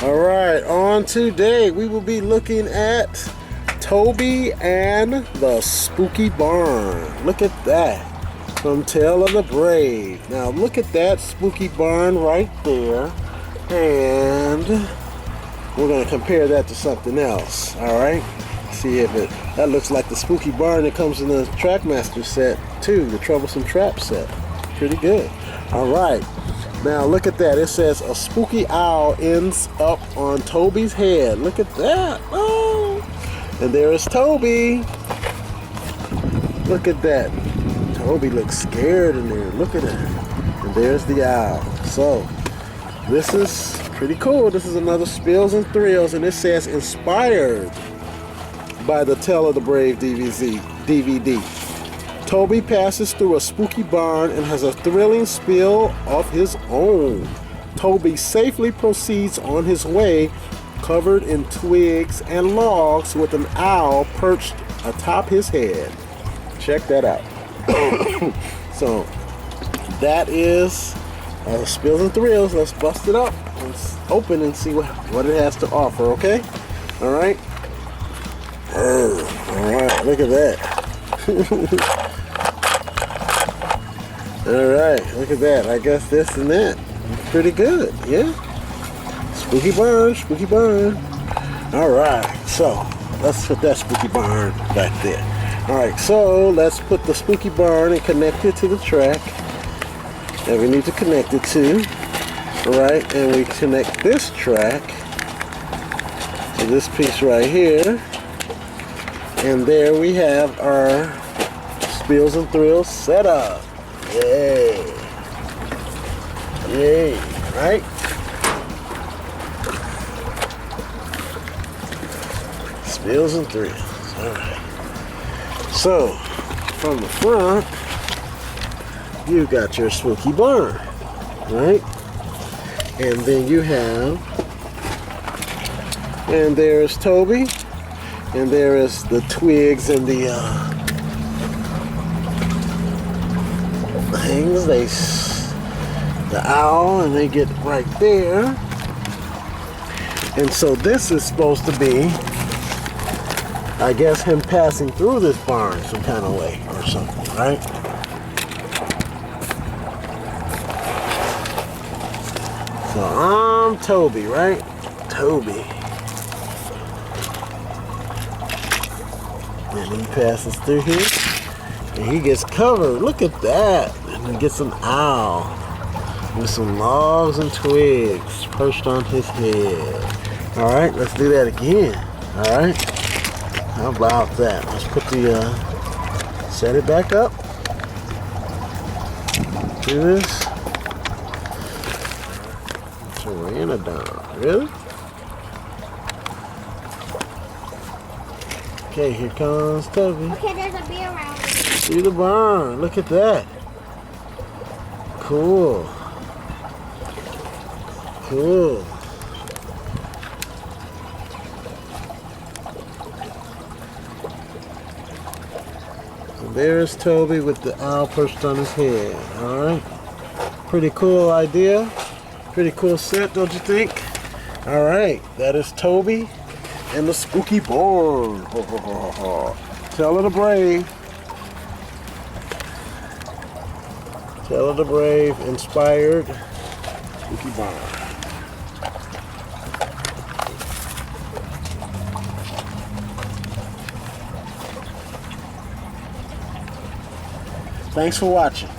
Alright, on today we will be looking at Toby and the Spooky Barn. Look at that. From Tale of the Brave. Now look at that spooky barn right there. And we're going to compare that to something else. Alright? See if that looks like the spooky barn that comes in the Trackmaster set too. The Troublesome Trap set. Pretty good. Alright. Now look at that. It says a spooky owl ends up on Toby's head. Look at that. Oh! And there is Toby. Look at that. Toby looks scared in there. Look at that. And there's the owl. So this is pretty cool. This is another Spills and Thrills, and it says inspired by the Tale of the Brave DVD. Toby passes through a spooky barn and has a thrilling spill of his own. Toby safely proceeds on his way, covered in twigs and logs with an owl perched atop his head. Check that out. So that is Spills and Thrills. Let's bust it up and open and see what it has to offer, okay? Alright? Alright, look at that. Alright, look at that. I guess this and that. Pretty good, yeah? Spooky barn, spooky barn. Alright, so let's put that spooky barn back there. Alright, so let's put the spooky barn and connect it to the track that we need to connect it to. Alright, and we connect this track to this piece right here. And there we have our Spills and Thrills setup. Yay! Yay! Right? Spills and Thrills. Alright. So, from the front, you got your spooky barn. Right? And then you have, and there's Toby, and there is the twigs and the things, the owl, and they get right there. And so this is supposed to be, I guess, him passing through this barn some kind of way or something, right? So I'm Toby, right? Toby. And he passes through here, and he gets covered. Look at that. And he gets an owl with some logs and twigs perched on his head. Alright, let's do that again. Alright, how about that? Let's put set it back up. Do this. Trenino, really? Okay, here comes Toby. Okay, there's a bee around. See the barn. Look at that. Cool. Cool. And there's Toby with the owl perched on his head. Alright. Pretty cool idea. Pretty cool set, don't you think? Alright. That is Toby and the Spooky Barn. Tale of the Brave. Tale of the Brave inspired Spooky Barn. Thanks for watching.